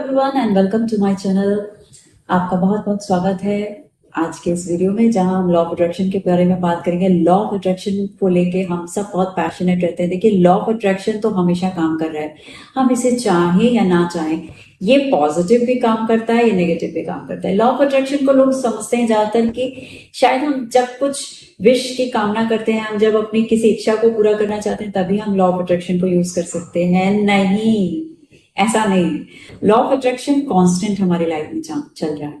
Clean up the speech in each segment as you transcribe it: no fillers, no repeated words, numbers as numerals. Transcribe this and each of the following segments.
Everyone and welcome to my channel. आपका बहुत बहुत स्वागत है आज के इस वीडियो में, जहां हम लॉ ऑफ अट्रैक्शन के बारे में बात करेंगे। लॉ ऑफ अट्रैक्शन को लेके हम सब बहुत पैशनेट रहते हैं। देखिए, लॉ ऑफ अट्रैक्शन तो हमेशा काम कर रहा है, हम इसे चाहें या ना चाहें। ये पॉजिटिव भी काम करता है, ये नेगेटिव भी काम करता है। लॉ ऑफ अट्रैक्शन को लोग समझते हैं ज्यादातर कि शायद हम जब कुछ विश की कामना करते हैं, हम जब अपनी किसी इच्छा को पूरा करना चाहते हैं, तभी हम लॉ ऑफ अट्रैक्शन को यूज कर सकते हैं। नहीं, ऐसा नहीं। लॉ ऑफ अट्रैक्शन कांस्टेंट हमारी लाइफ में चल रहा है।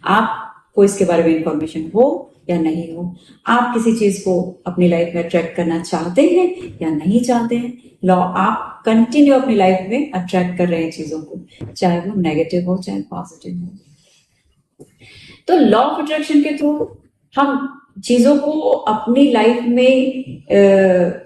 आपको इसके बारे में इंफॉर्मेशन हो या नहीं हो, आप किसी चीज को अपनी लाइफ में अट्रैक्ट करना चाहते हैं या नहीं चाहते हैं, लॉ आप कंटिन्यू अपनी लाइफ में अट्रैक्ट कर रहे हैं चीजों को, चाहे वो नेगेटिव हो चाहे पॉजिटिव हो। तो लॉ ऑफ अट्रैक्शन के थ्रू हम चीजों को अपनी लाइफ में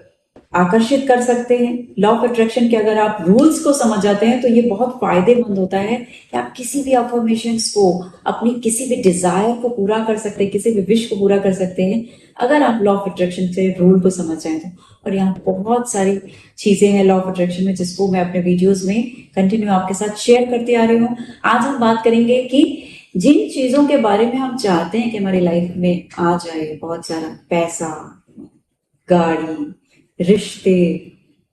आकर्षित कर सकते हैं। लॉ ऑफ अट्रैक्शन के अगर आप रूल्स को समझ जाते हैं तो ये बहुत फायदेमंद होता है कि आप किसी भी अफर्मेशंस को, अपनी किसी भी डिजायर को पूरा कर सकते हैं, किसी भी विश को पूरा कर सकते हैं, अगर आप लॉ ऑफ अट्रैक्शन से रूल को समझ जाए तो। और यहाँ बहुत सारी चीजें हैं लॉ ऑफ अट्रैक्शन में, जिसको मैं अपने वीडियोज में कंटिन्यू आपके साथ शेयर करते आ रही हूँ। आज हम बात करेंगे कि जिन चीजों के बारे में हम चाहते हैं कि हमारी लाइफ में आ जाए, बहुत सारा पैसा, गाड़ी, रिश्ते,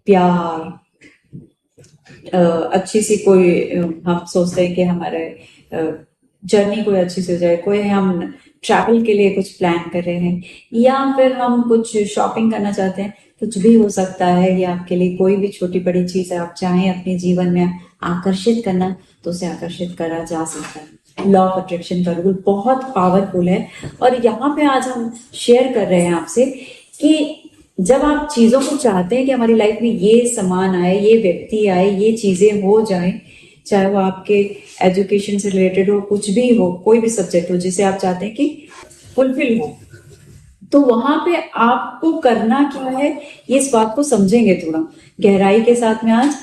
प्यार, अच्छी सी कोई, हम सोचते हैं कि हमारे जर्नी कोई अच्छी से हो जाए, कोई हम ट्रैवल के लिए कुछ प्लान कर रहे हैं, या फिर हम कुछ शॉपिंग करना चाहते हैं, कुछ भी हो सकता है। या आपके लिए कोई भी छोटी बड़ी चीज है, आप चाहें अपने जीवन में आकर्षित करना तो उसे आकर्षित करा जा सकता है। लॉ ऑफ अट्रैक्शन का रूल बहुत पावरफुल है। और यहाँ पे आज हम शेयर कर रहे हैं आपसे कि जब आप चीजों को चाहते हैं कि हमारी लाइफ में ये सामान आए, ये व्यक्ति आए, ये चीजें हो जाए, चाहे वो आपके एजुकेशन से रिलेटेड हो, कुछ भी हो, कोई भी सब्जेक्ट हो जिसे आप चाहते हैं कि फुलफिल हो, तो वहां पे आपको करना क्या है, ये इस बात को समझेंगे थोड़ा गहराई के साथ में आज।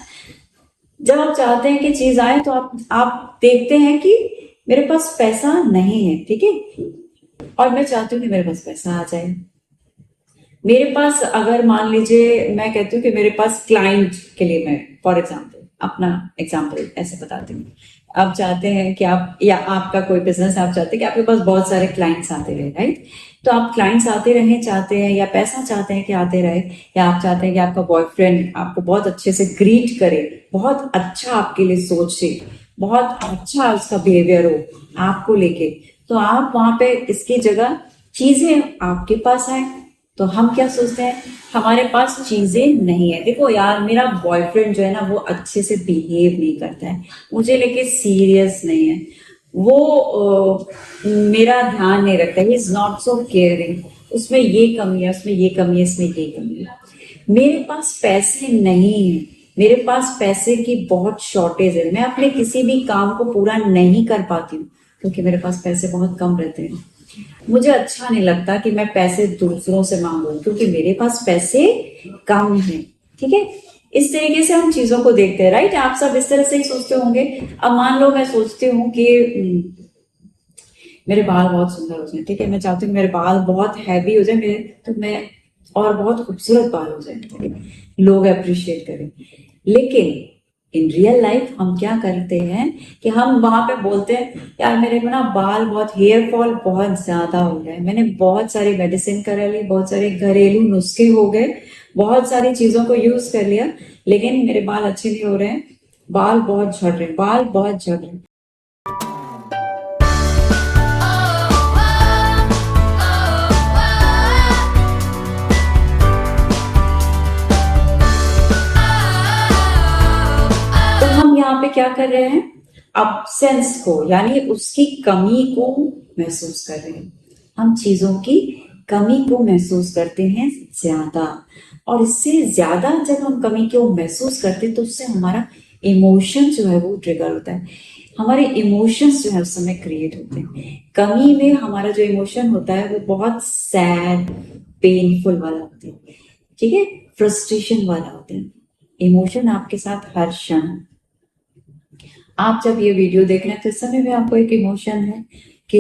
जब आप चाहते हैं कि चीज आए तो आप देखते हैं कि मेरे पास पैसा नहीं है, ठीक है, और मैं चाहती हूँ कि मेरे पास पैसा आ जाए। मेरे पास, अगर मान लीजिए मैं कहती हूँ कि मेरे पास क्लाइंट के लिए, मैं फॉर एग्जाम्पल अपना एग्जाम्पल ऐसे बताती हूँ। आप चाहते हैं कि आप, या आपका कोई बिजनेस है, आप चाहते हैं कि आपके पास बहुत सारे क्लाइंट्स आते रहे, राइट। तो आप क्लाइंट्स आते रहे चाहते हैं, या पैसा चाहते हैं कि आते रहे, या आप चाहते हैं कि आपका बॉयफ्रेंड आपको बहुत अच्छे से ग्रीट करे, बहुत अच्छा आपके लिए सोचे, बहुत अच्छा उसका बिहेवियर हो आपको लेके, तो आप वहां पे इसकी जगह चीजें आपके पास आए। तो हम क्या सोचते हैं, हमारे पास चीजें नहीं है। देखो यार, मेरा बॉयफ्रेंड जो है ना, वो अच्छे से बिहेव नहीं करता है, मुझे लेके सीरियस नहीं है, वो मेरा ध्यान नहीं रखता है, he is not so caring, उसमें ये कमी है, उसमें ये कमी है, इसमें ये कमी है। मेरे पास पैसे नहीं है, मेरे पास पैसे की बहुत शॉर्टेज है, मैं अपने किसी भी काम को पूरा नहीं कर पाती हूँ क्योंकि मेरे पास पैसे बहुत कम रहते हैं। मुझे अच्छा नहीं लगता कि मैं पैसे दूसरों से मांगू क्योंकि मेरे पास पैसे कम है, ठीक है। इस तरीके से हम चीजों को देखते हैं, राइट। आप सब इस तरह से ही सोचते होंगे। अब मान लो मैं सोचती हूँ कि मेरे बाल बहुत सुंदर हो जाए, ठीक है, मैं चाहती हूँ मेरे बाल बहुत हैवी हो जाए, मेरे, तो मैं, और बहुत खूबसूरत बाल हो जाए, लोग अप्रिशिएट करें। लेकिन इन रियल लाइफ हम क्या करते हैं कि हम वहां पे बोलते हैं, यार मेरे में ना बाल बहुत, हेयर फॉल बहुत ज्यादा हो रहा है, मैंने बहुत सारी मेडिसिन करा ली, बहुत सारे घरेलू नुस्खे हो गए, बहुत सारी चीजों को यूज कर लिया, लेकिन मेरे बाल अच्छे नहीं हो रहे हैं, बाल बहुत झड़ रहे हैं, बाल बहुत झड़ रहे हैं। यहाँ पे क्या कर रहे हैं, अब्सेंस को, यानी उसकी कमी को महसूस कर रहे हैं। हम चीजों की कमी को महसूस करते हैं ज्यादा, और इससे ज्यादा जब हम कमी को महसूस करते हैं तो उससे हमारा इमोशन जो है वो ट्रिगर होता है, हमारे इमोशंस जो है उस समय क्रिएट होते हैं। कमी में हमारा जो इमोशन होता है वो बहुत सैड, पेनफुल वाला होता है, ठीक है, फ्रस्ट्रेशन वाला होता है। इमोशन आपके साथ हर क्षण, आप जब ये वीडियो देख रहे हैं तो इस समय में आपको एक इमोशन है कि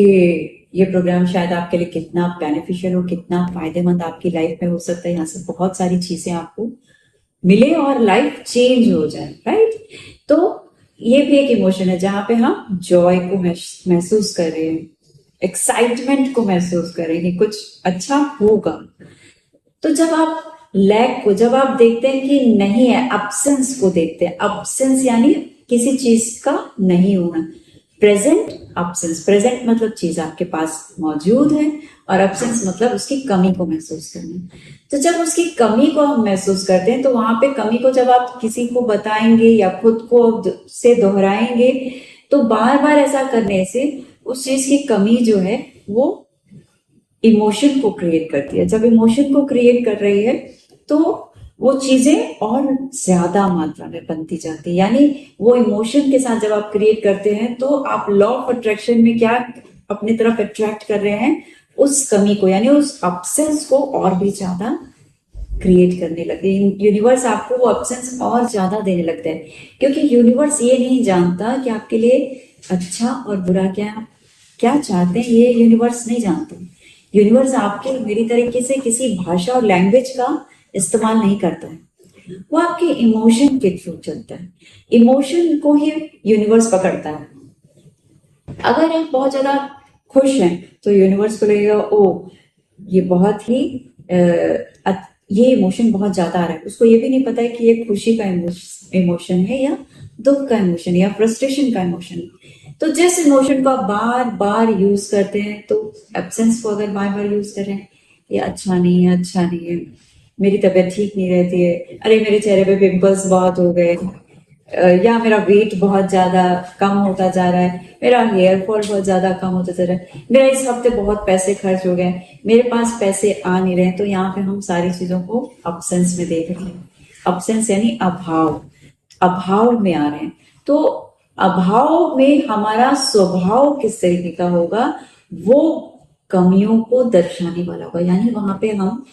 ये प्रोग्राम शायद आपके लिए कितना बेनिफिशियल हो, कितना फायदेमंद आपकी लाइफ में हो सकता है, यहाँ से बहुत सारी चीजें आपको मिले और लाइफ चेंज हो जाए, राइट। तो ये भी एक इमोशन है जहां पे हम जॉय को महसूस कर रहे हैं, एक्साइटमेंट को महसूस कर रहे हैं कि कुछ अच्छा होगा। तो जब आप लैक को, जब आप देखते हैं कि नहीं है, अब्सेंस को देखते हैं। अब्सेंस यानी किसी चीज का नहीं होना। प्रेजेंट, अब्सेंस, प्रेजेंट मतलब चीज आपके पास मौजूद है, और अब्सेंस मतलब उसकी कमी को महसूस करना। तो जब उसकी कमी को हम महसूस करते हैं, तो वहां पे कमी को जब आप किसी को बताएंगे या खुद को से दोहराएंगे, तो बार बार ऐसा करने से उस चीज की कमी जो है वो इमोशन को क्रिएट करती है। जब इमोशन को क्रिएट कर रही है तो वो चीजें और ज्यादा मात्रा में बनती जाती है। यानी वो इमोशन के साथ जब आप क्रिएट करते हैं तो आप लॉ ऑफ अट्रैक्शन में क्या अपनी तरफ अट्रैक्ट कर रहे हैं, उस कमी को, यानी उस अब्सेंस को और भी ज्यादा क्रिएट करने लगते हैं। यूनिवर्स आपको वो अब्सेंस और ज्यादा देने लगता है, क्योंकि यूनिवर्स ये नहीं जानता कि आपके लिए अच्छा और बुरा क्या क्या चाहते हैं। ये यूनिवर्स नहीं जानता। यूनिवर्स आपके मेरी तरीके से किसी भाषा और लैंग्वेज का इस्तेमाल नहीं करता है, वो आपके इमोशन के थ्रू चलता है। इमोशन को ही यूनिवर्स पकड़ता है। अगर आप बहुत ज्यादा खुश हैं तो यूनिवर्स को लगेगा ओ ये बहुत ही ये इमोशन बहुत ज्यादा आ रहा है। उसको ये भी नहीं पता है कि ये खुशी का इमोशन है या दुख का इमोशन या फ्रस्ट्रेशन का इमोशन। तो जिस इमोशन को आप बार बार यूज करते हैं, तो एब्सेंस को अगर बार बार यूज करें, ये अच्छा नहीं है, अच्छा नहीं है, मेरी तबीयत ठीक नहीं रहती है, अरे मेरे चेहरे पे पिंपल्स बहुत हो गए, या मेरा वेट बहुत ज्यादा कम होता जा रहा है, मेरा हेयर फॉल बहुत ज्यादा कम होता जा रहा है, मेरा इस हफ्ते बहुत पैसे खर्च हो गए, मेरे पास पैसे आ नहीं रहे। तो यहाँ पे हम सारी चीजों को अब्सेंस में देख रहे हैं। अब्सेंस यानी अभाव, अभाव में आ रहे हैं। तो अभाव में हमारा स्वभाव किस तरीके का होगा, वो कमियों को दर्शाने वाला होगा। यानी वहां पे हम,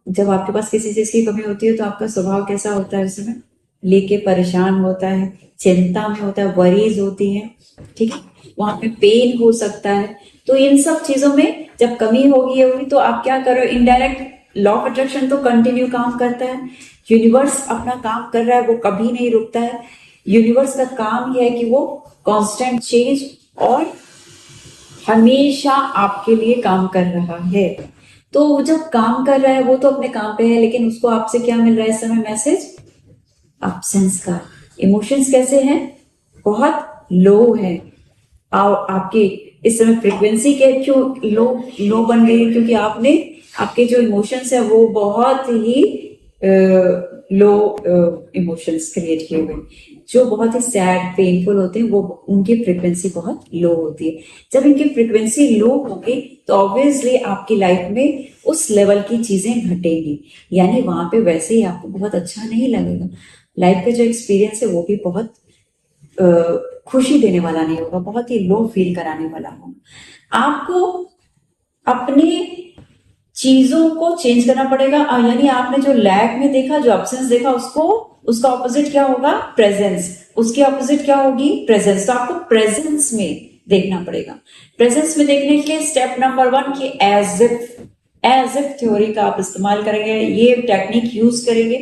जब आपके पास किसी चीज की कमी होती है तो आपका स्वभाव कैसा होता है, उस समय लेके परेशान होता है, चिंता में होता है, वरीज होती है, ठीक है, वहां पे पेन हो सकता है। तो इन सब चीजों में जब कमी होगी तो आप क्या करो, इनडायरेक्ट लॉ ऑफ अट्रैक्शन तो कंटिन्यू काम करता है। यूनिवर्स अपना काम कर रहा है, वो कभी नहीं रुकता है। यूनिवर्स का काम यह है कि वो कांस्टेंट चेंज और हमेशा आपके लिए काम कर रहा है। तो वो जब काम कर रहा है वो तो अपने काम पे है, लेकिन उसको आपसे क्या मिल रहा है इस समय, मैसेज अब्सेंस का। इमोशंस कैसे हैं, बहुत लो है। आपकी इस समय फ्रीक्वेंसी के क्यों लो लो बन गई है, क्योंकि आपने आपके जो इमोशंस है वो बहुत ही लो इमोशंस क्रिएट किए हुए, जो बहुत ही सैड पेनफुल होते हैं, वो उनकी फ्रीक्वेंसी बहुत लो होती है। जब इनकी फ्रीक्वेंसी लो होगी तो ऑब्वियसली आपकी लाइफ में उस लेवल की चीजें घटेंगी, यानी वहां पे वैसे ही आपको बहुत अच्छा नहीं लगेगा। लाइफ का जो एक्सपीरियंस है वो भी बहुत खुशी देने वाला नहीं होगा, बहुत ही लो फील कराने वाला होगा। आपको अपनी चीजों को चेंज करना पड़ेगा। यानी आपने जो लैक में देखा, जो अब्सेंस देखा, उसको उसका ऑपोजिट क्या होगा, प्रेजेंस। उसकी ऑपोजिट क्या होगी, प्रेजेंस। तो आपको प्रेजेंस में देखना पड़ेगा। प्रेजेंस में देखने के लिए स्टेप नंबर 1 की एज इफ थ्योरी का आप इस्तेमाल करेंगे, ये टेक्निक यूज करेंगे,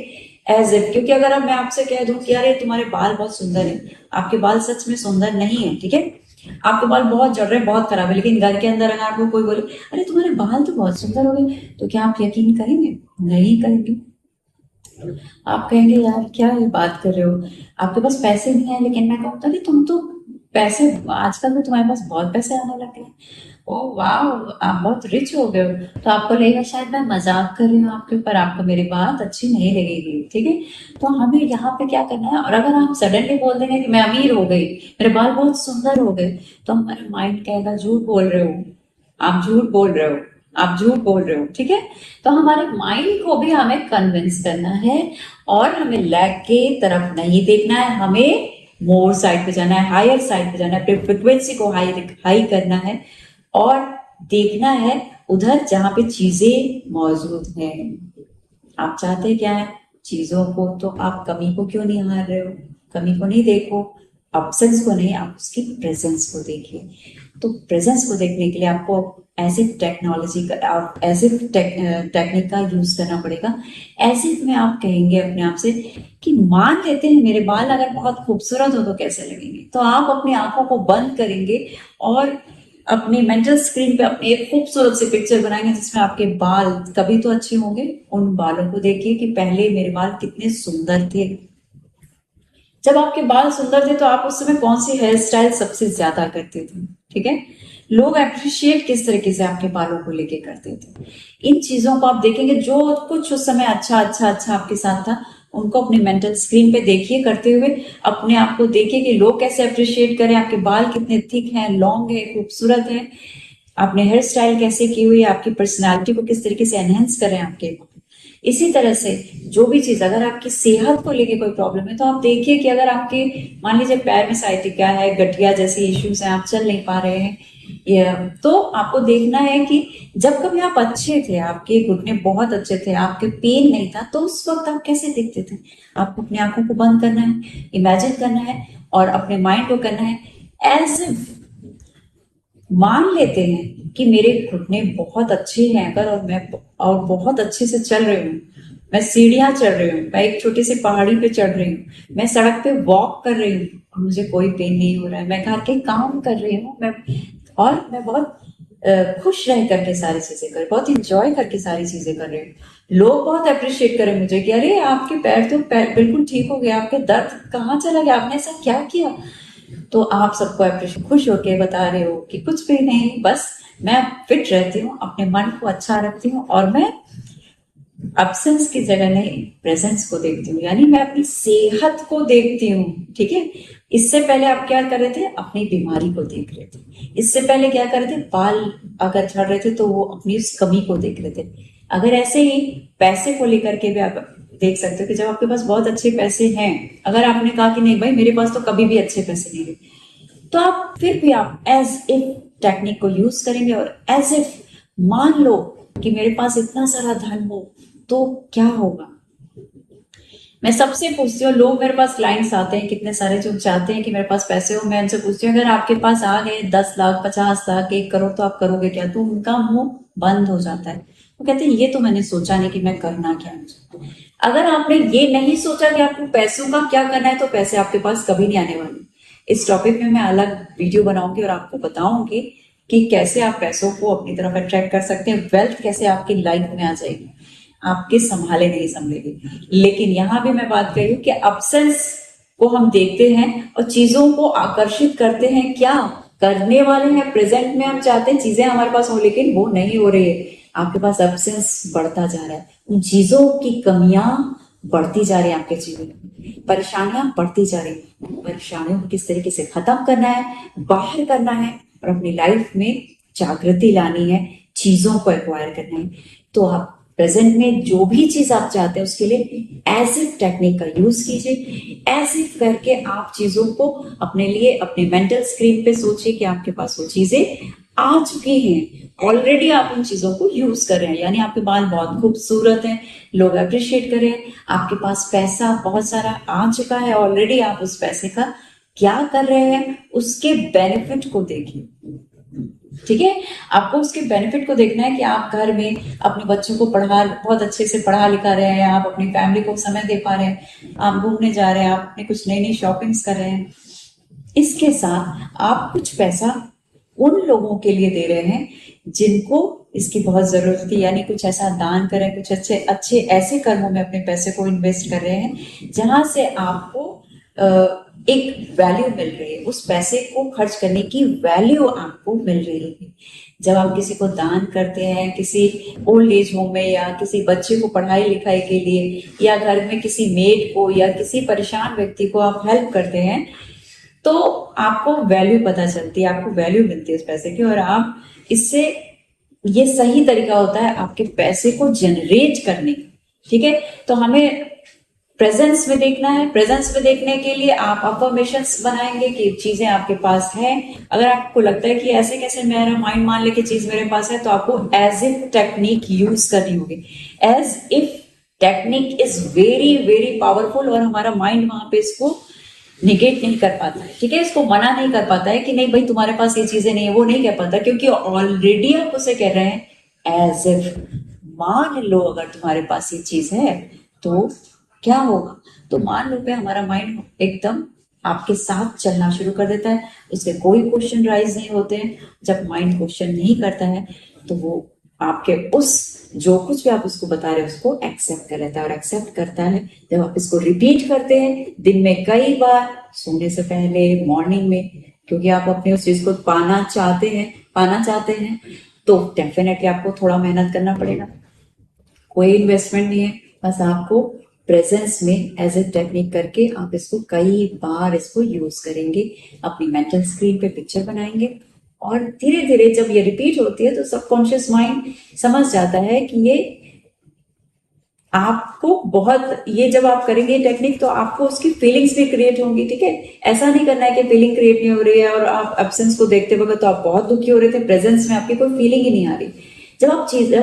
एज इफ। क्योंकि अगर अब मैं आपसे कह दूं कि अरे तुम्हारे बाल बहुत सुंदर है, आपके बाल सच में सुंदर नहीं है, ठीक है, आपके बाल बहुत झड़ रहे हैं, बहुत खराब है, लेकिन घर के अंदर अगर आपको कोई बोले अरे तुम्हारे बाल तो बहुत सुंदर हो गए, तो क्या आप यकीन करेंगे, नहीं करेंगे। आप कहेंगे यार क्या ये बात कर रहे हो, आपके पास पैसे नहीं है। लेकिन मैं कहूँगा कि तुम तो पैसे, आजकल तो तुम्हारे पास बहुत पैसे आने लगे हैं, ओ वाह, आप बहुत रिच हो गए हो। तो आपको लगेगा शायद मैं मजाक कर रही हूँ आपके ऊपर, आपको मेरी बात अच्छी नहीं लगेगी, ठीक है। तो हमें यहाँ पे क्या करना है, और अगर आप सडनली बोल देंगे कि मैं अमीर हो गई, मेरे बाल बहुत सुंदर हो गए, तो हमारा माइंड कहेगा झूठ बोल रहे हो, आप झूठ बोल रहे हो, आप झूठ बोल रहे हो, ठीक है। तो हमारे माइंड को भी हमें कन्विंस करना है, और हमें लैग के तरफ नहीं देखना है, हमें मोर साइड पे जाना है, हायर साइड पे जाना है, फ्रिक्वेंसी को हाई हाई करना है, और देखना है उधर जहां पे चीजें मौजूद हैं। आप चाहते क्या है, चीजों को, तो आप कमी को क्यों नहीं हार रहे हो, कमी को नहीं देखो, अब्सेंस को नहीं, आप उसकी प्रेजेंस को देखिए। तो प्रेजेंस को देखने के लिए आपको ऐसे टेक्नोलॉजी का ऐसे टेक्निक का यूज करना पड़ेगा। ऐसे में आप कहेंगे अपने आप से कि मान लेते हैं मेरे बाल अगर बहुत खूबसूरत हो तो कैसे लगेंगे, तो आप अपनी आंखों को बंद करेंगे और अपनी मेंटल स्क्रीन पे अपनी एक खूबसूरत सी पिक्चर बनाएंगे जिसमें आपके बाल कभी तो अच्छे होंगे। उन बालों को देखिए कि पहले मेरे बाल कितने सुंदर थे। जब आपके बाल सुंदर थे तो आप उस समय कौन सी हेयर स्टाइल सबसे ज्यादा करते थे, ठीक है। लोग अप्रिशिएट किस तरीके से आपके बालों को लेके करते थे, इन चीजों को आप देखेंगे। जो कुछ उस समय अच्छा अच्छा अच्छा आपके साथ था उनको अपने मेंटल स्क्रीन पे देखिए करते हुए, अपने आप को देखिए कि लोग कैसे अप्रिशिएट करें, आपके बाल कितने थिक हैं, लॉन्ग है, खूबसूरत है, आपने हेयर स्टाइल कैसे की हुई, आपकी पर्सनालिटी को किस तरीके से एनहेंस करें आपके। इसी तरह से जो भी चीज, अगर आपकी सेहत को लेके कोई प्रॉब्लम है तो आप देखिए कि अगर आपके मान लीजिए पैर में साइटिका है, गठिया जैसी इश्यूज हैं, आप चल नहीं पा रहे हैं, या तो आपको देखना है कि जब कभी आप अच्छे थे, आपके घुटने बहुत अच्छे थे, आपके पेन नहीं था, तो उस वक्त आप कैसे दिखते थे। आपको अपनी आंखों को बंद करना है, इमेजिन करना है और अपने माइंड को करना है एज इफ मान लेते हैं कि मेरे घुटने बहुत अच्छे हैं अगर, और बहुत अच्छे से चल रही हूँ, मैं सीढ़ियां चढ़ रही हूँ, मैं एक छोटी सी पहाड़ी पे चढ़ रही हूँ, मैं सड़क पे वॉक कर रही हूँ और मुझे कोई पेन नहीं हो रहा है, मैं घर के काम कर रही हूँ, मैं बहुत खुश रह करके सारी चीजें कर, बहुत इंजॉय करके सारी चीजें कर रही हूँ। लोग बहुत अप्रिशिएट करें मुझे कि अरे आपके पैर तो बिल्कुल ठीक हो गया, आपके दर्द कहाँ चला गया, आपने ऐसा क्या किया। तो आप सबको अप्रिशिएट खुश होके बता रहे हो कि कुछ भी नहीं, बस मैं फिट रहती हूँ, अपने मन को अच्छा रखती हूँ और मैं अब्सेंस की जगह नहीं प्रेजेंस को देखती हूँ, यानी मैं अपनी सेहत को देखती हूँ, ठीक है। इससे पहले आप क्या कर रहे थे, अपनी बीमारी को देख रहे थे। इससे पहले क्या कर रहे थे, बाल अगर झड़ रहे थे तो वो अपनी उस कमी को देख रहे थे। अगर ऐसे ही पैसे को लेकर के भी आप देख सकते हो कि जब आपके पास बहुत अच्छे पैसे हैं, अगर आपने कहा कि नहीं भाई मेरे पास तो कभी भी अच्छे पैसे नहीं रहे, तो आप फिर भी आप एज इफ टेक्निक को यूज करेंगे और एज इफ मान लो कि मेरे पास इतना सारा धन हो तो क्या होगा। मैं सबसे पूछती हूँ, लोग मेरे पास क्लाइंट्स आते हैं कितने सारे जो चाहते हैं कि मेरे पास पैसे हो, मैं उनसे पूछती हूँ अगर आपके पास आ गए 10 लाख 50 लाख 1 करोड़ तो आप करोगे क्या, तो उनका मुंह बंद हो जाता है। वो कहते हैं ये तो मैंने सोचा नहीं कि मैं करना क्या मुझे। अगर आपने ये नहीं सोचा कि आपको पैसों का क्या करना है तो पैसे आपके पास कभी नहीं आने वाले। इस टॉपिक में मैं अलग वीडियो बनाऊंगी और आपको बताऊंगी कि कैसे आप पैसों को अपनी तरफ अट्रैक्ट कर सकते हैं, वेल्थ कैसे आपकी लाइफ में आ जाएगी, आपके संभाले नहीं संभलेगी। लेकिन यहां भी मैं बात कर रही हूँ कि अब्सेंस को हम देखते हैं और चीजों को आकर्षित करते हैं, क्या करने वाले हैं प्रेजेंट में, हम चाहते हैं चीजें हमारे पास हो लेकिन वो नहीं हो रही है। आपके पास अब्सेंस बढ़ता जा रहा है, उन चीजों की कमियां बढ़ती जा रही है, आपके जीवन में परेशानियां बढ़ती जा रही है। परेशानियों को किस तरीके से खत्म करना है, बाहर करना है और अपनी लाइफ में जागृति लानी है, चीजों को एक्वायर करना है। तो आप प्रेजेंट में जो भी चीज आप चाहते हैं उसके लिए एज इफ टेक्निक का यूज कीजिए। एज इफ करके आप चीजों को अपने लिए अपने मेंटल स्क्रीन पे सोचिए कि आपके पास वो चीजें आ चुकी हैं, ऑलरेडी आप उन चीजों को यूज कर रहे हैं, यानी आपके बाल बहुत खूबसूरत हैं, लोग अप्रिशिएट कर रहे हैं, आपके पास पैसा बहुत सारा आ चुका है ऑलरेडी, आप उस पैसे का क्या कर रहे हैं उसके बेनिफिट को देखिए, ठीक है। आपको उसके बेनिफिट को देखना है कि आप घर में अपने बच्चों को बहुत अच्छे से पढ़ा लिखा रहे हैं, आप अपनी फैमिली को समय दे पा रहे हैं, आप घूमने जा रहे हैं, आप अपने कुछ नई नई शॉपिंग्स कर रहे हैं। इसके साथ आप कुछ पैसा उन लोगों के लिए दे रहे हैं जिनको इसकी बहुत जरूरत थी, यानी कुछ ऐसा दान करें, कुछ अच्छे अच्छे ऐसे कर्मों में अपने पैसे को इन्वेस्ट कर रहे हैं जहां से आपको एक वैल्यू मिल रही है, उस पैसे को खर्च करने की वैल्यू आपको मिल रही है। जब आप किसी को दान करते हैं, किसी ओल्ड एज होम में या किसी बच्चे को पढ़ाई लिखाई के लिए या घर में किसी मेड को या किसी परेशान व्यक्ति को आप हेल्प करते हैं, तो आपको वैल्यू पता चलती है, आपको वैल्यू मिलती है उस पैसे की, और आप इससे, ये सही तरीका होता है आपके पैसे को जनरेट करने का, ठीक है। तो हमें प्रेजेंस में देखना है, प्रेजेंस में देखने के लिए आप अफर्मेशंस बनाएंगे कि चीजें आपके पास है। अगर आपको लगता है कि ऐसे कैसे मेरा माइंड मान ले कि चीज मेरे पास है, तो आपको एज इफ टेक्निक यूज करनी होगी। As if technique is very very powerful और हमारा माइंड वहां पे इसको निगेट नहीं कर पाता है, ठीक है, इसको मना नहीं कर पाता है कि नहीं भाई तुम्हारे पास ये चीजें नहीं है, वो नहीं कह पाता, क्योंकि ऑलरेडी आप उसे कह रहे हैं एज इफ मान लो अगर तुम्हारे पास ये चीज है तो क्या होगा। तो मान लो पे हमारा माइंड एकदम आपके साथ चलना शुरू कर देता है, उससे कोई क्वेश्चन राइज नहीं होते हैं। जब माइंड क्वेश्चन नहीं करता है तो वो आपके उस जो कुछ भी आप उसको बता रहे हैं उसको एक्सेप्ट कर लेता है, और एक्सेप्ट करता है जब आप इसको रिपीट करते हैं दिन में कई बार, सोने से पहले, मॉर्निंग में, क्योंकि आप अपने उस चीज को पाना चाहते हैं तो डेफिनेटली आपको थोड़ा मेहनत करना पड़ेगा। कोई इन्वेस्टमेंट नहीं है, बस आपको प्रेजेंस में एज ए टेक्निक करके आप इसको कई बार इसको यूज करेंगे, अपनी मेंटल स्क्रीन पे पिक्चर बनाएंगे, और धीरे धीरे जब ये रिपीट होती है तो सबकॉन्शियस माइंड समझ जाता है कि ये आपको बहुत, ये जब आप करेंगे टेक्निक तो आपको उसकी फीलिंग्स भी क्रिएट होंगी, ठीक है। ऐसा नहीं करना है कि फीलिंग क्रिएट नहीं हो रही है और आप एब्सेंस को देखते वक्त तो आप बहुत दुखी हो रहे थे, प्रेजेंस में आपकी कोई फीलिंग ही नहीं आ रही। जब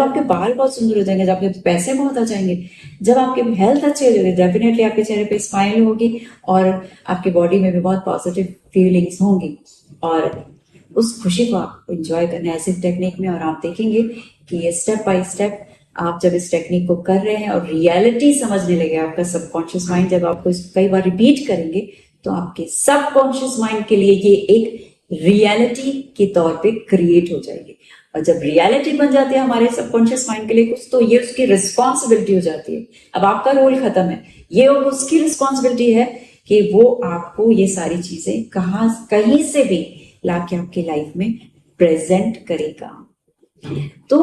आपके बाल बहुत सुंदर हो जाएंगे, जब आपके पैसे बहुत आ जाएंगे, जब आपकी हेल्थ अच्छी हो जाएगी, डेफिनेटली आपके चेहरे पे स्माइल होगी और आपकी बॉडी में भी बहुत पॉजिटिव फीलिंग्स होंगी, और उस खुशी को आप एंजॉय करना है ऐसे टेक्निक में। और आप देखेंगे कि ये स्टेप बाय स्टेप आप जब इस टेक्निक को कर रहे हैं और रियलिटी समझने लगे, आपका सबकॉन्शियस माइंड जब आपको कई बार रिपीट करेंगे तो आपके सबकॉन्शियस माइंड के लिए ये एक रियलिटी के तौर पे क्रिएट हो जाएगी। और जब रियलिटी बन जाती है हमारे सबकॉन्शियस माइंड के लिए कुछ, तो ये उसकी रिस्पॉन्सिबिलिटी हो जाती है। अब आपका रोल खत्म है, ये उसकी रिस्पॉन्सिबिलिटी है कि वो आपको ये सारी चीजें कहीं से भी लाके आपकी लाइफ में प्रेजेंट करेगा। तो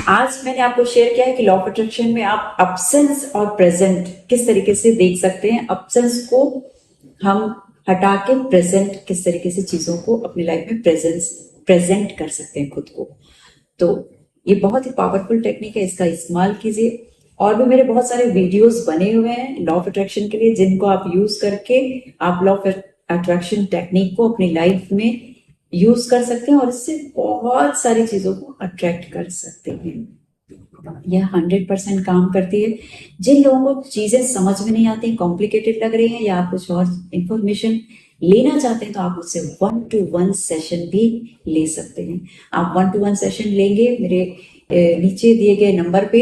आज मैंने आपको शेयर किया है कि लॉ ऑफ अट्रैक्शन में आप अब्सेंस और प्रेजेंट किस तरीके से देख सकते हैं। अब्सेंस को हम हटा के प्रेजेंट किस तरीके से चीजों को अपनी लाइफ में प्रेजेंट कर सकते हैं खुद को। तो ये बहुत ही पावरफुल टेक्निक है, इसका इस्तेमाल कीजिए। और भी मेरे बहुत सारे वीडियोस बने हुए हैं लॉ ऑफ अट्रैक्शन के लिए, जिनको आप यूज करके आप लॉ ऑफ अट्रैक्शन टेक्निक को अपनी लाइफ में यूज कर सकते हैं और इससे बहुत सारी चीजों को अट्रैक्ट कर सकते हैं। यह 100% काम करती है। जिन लोगों को चीजें समझ में नहीं आती, कॉम्प्लिकेटेड लग रही हैं, या आप कुछ और इंफॉर्मेशन लेना चाहते हैं तो आप मुझसे 1-to-1 सेशन भी ले सकते हैं। आप 1-to-1 सेशन लेंगे मेरे नीचे दिए गए नंबर पे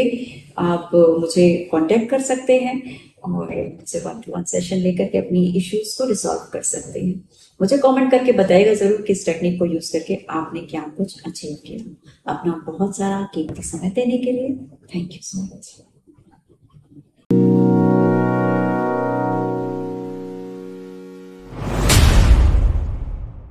आप मुझे कांटेक्ट कर सकते हैं और मुझसे 1-to-1 सेशन लेकर के अपनी इश्यूज को रिजॉल्व कर सकते हैं। मुझे कमेंट करके बताइएगा जरूर कि इस टेक्निक को यूज करके आपने क्या कुछ अचीव किया। अपना बहुत सारा कीमती समय देने के लिए थैंक यू सो मच।